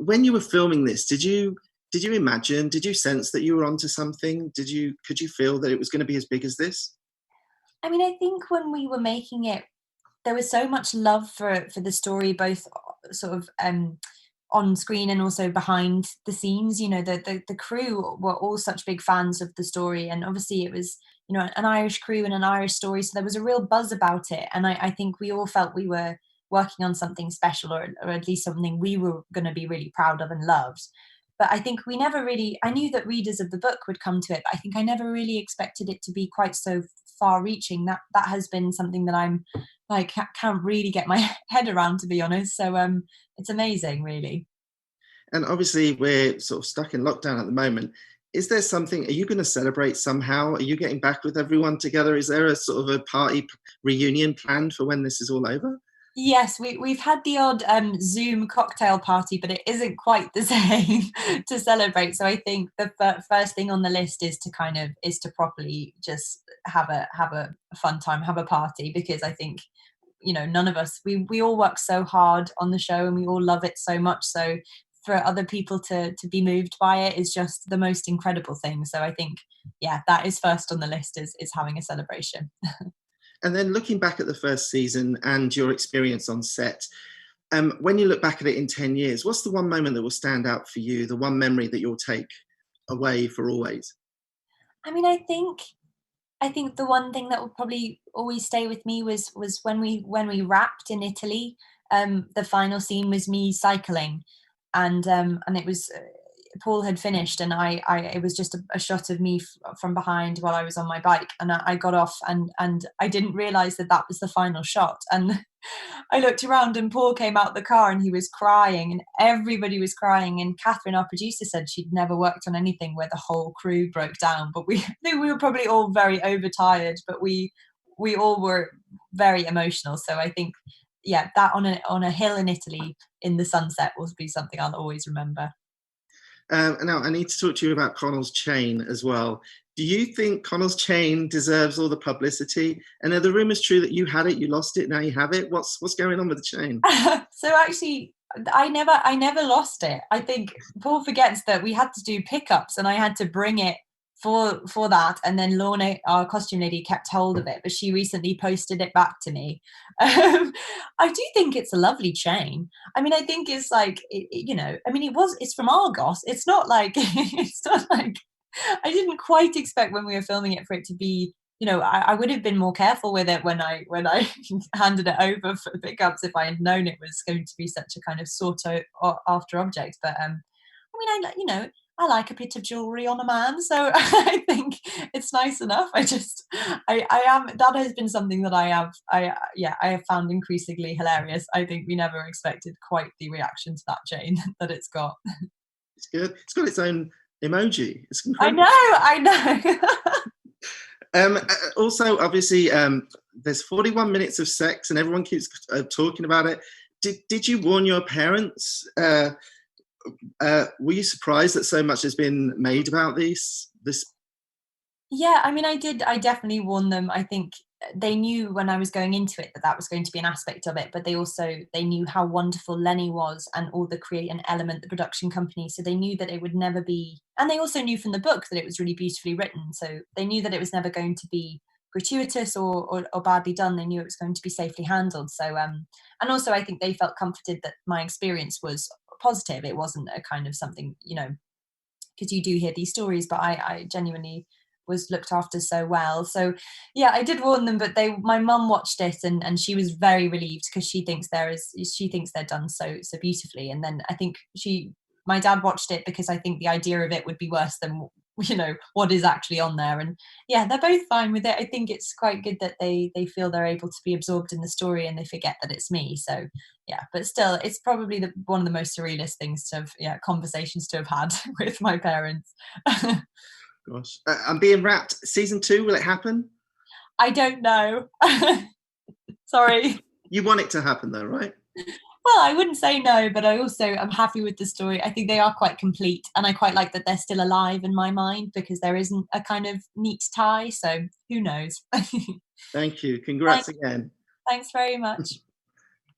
when you were filming this, did you imagine, did you sense that you were onto something? Could you feel that it was going to be as big as this? I mean, I think when we were making it, there was so much love for the story, both sort of on screen and also behind the scenes. You know, the crew were all such big fans of the story, and obviously it was, you know, an Irish crew and an Irish story, so there was a real buzz about it. And I think we all felt we were working on something special, or at least something we were going to be really proud of and loved. But I think we never really, I knew that readers of the book would come to it, but I think I never really expected it to be quite so far reaching. That has been something that I'm like can't really get my head around, to be honest. So it's amazing, really. And obviously, we're sort of stuck in lockdown at the moment. Is there something? Are you going to celebrate somehow? Are you getting back with everyone together? Is there a sort of a reunion planned for when this is all over? Yes, we've had the odd Zoom cocktail party, but it isn't quite the same to celebrate. So I think the first thing on the list is to properly just have a fun time, have a party, because I think, you know, none of us, we all work so hard on the show and we all love it so much. So for other people to be moved by it is just the most incredible thing. So I think, yeah, that is first on the list, is having a celebration. And then looking back at the first season and your experience on set, when you look back at it in 10 years, what's the one moment that will stand out for you, the one memory that you'll take away for always? I mean, I think the one thing that will probably always stay with me was when we wrapped in Italy. The final scene was me cycling, and it was Paul had finished, and I it was just a shot of me from behind while I was on my bike, and I got off, and I didn't realize that that was the final shot. And I looked around, and Paul came out the car, and he was crying, and everybody was crying. And Catherine, our producer, said she'd never worked on anything where the whole crew broke down. But I think we were probably all very overtired, but we all were very emotional. So I think, yeah, that on a hill in Italy in the sunset will be something I'll always remember. Now, I need to talk to you about Connell's chain as well. Do you think Connell's chain deserves all the publicity? And are the rumours true that you had it, you lost it, now you have it? What's going on with the chain? So actually, I never lost it. I think Paul forgets that we had to do pickups, and I had to bring it for that. And then Lorna, our costume lady, kept hold of it, but she recently posted it back to me. I do think it's a lovely chain. I mean, I think it's like you know. I mean, it's from Argos. It's not like it's not like I didn't quite expect when we were filming it for it to be. You know, I would have been more careful with it when I handed it over for pickups if I had known it was going to be such a kind of sought after object. But I mean, you know, I like a bit of jewelry on a man, so I think it's nice enough. I am, that has been something that I have found increasingly hilarious. I think we never expected quite the reaction to that chain that it's got. It's good. It's got its own emoji. It's I incredible. know, I know. Also, obviously, there's 41 minutes of sex, and everyone keeps talking about it. Did you warn your parents? Were you surprised that so much has been made about this? Yeah, I mean, I did. I definitely warned them. I think they knew when I was going into it that that was going to be an aspect of it, but they knew how wonderful Lenny was and all the create and element, the production company. So they knew that it would never be, and they also knew from the book that it was really beautifully written. So they knew that it was never going to be gratuitous or badly done. They knew it was going to be safely handled. So and also I think they felt comforted that my experience was positive. It wasn't a kind of something, you know, because you do hear these stories, but I genuinely was looked after so well. So yeah, I did warn them, but my mum watched it, and she was very relieved, because she thinks they're done so beautifully. And then I think my dad watched it because I think the idea of it would be worse than, you know, what is actually on there. And yeah, they're both fine with it. I think it's quite good that they feel they're able to be absorbed in the story, and they forget that it's me. So yeah, but still, it's probably one of the most surrealist things to have, yeah, conversations to have had with my parents. Gosh, I'm being wrapped. Season 2, will it happen? I don't know. Sorry. You want it to happen, though, right? Well, I wouldn't say no, but I also am happy with the story. I think they are quite complete, and I quite like that they're still alive in my mind, because there isn't a kind of neat tie. So who knows? Thank you. Congrats Thanks, again. thanks very much.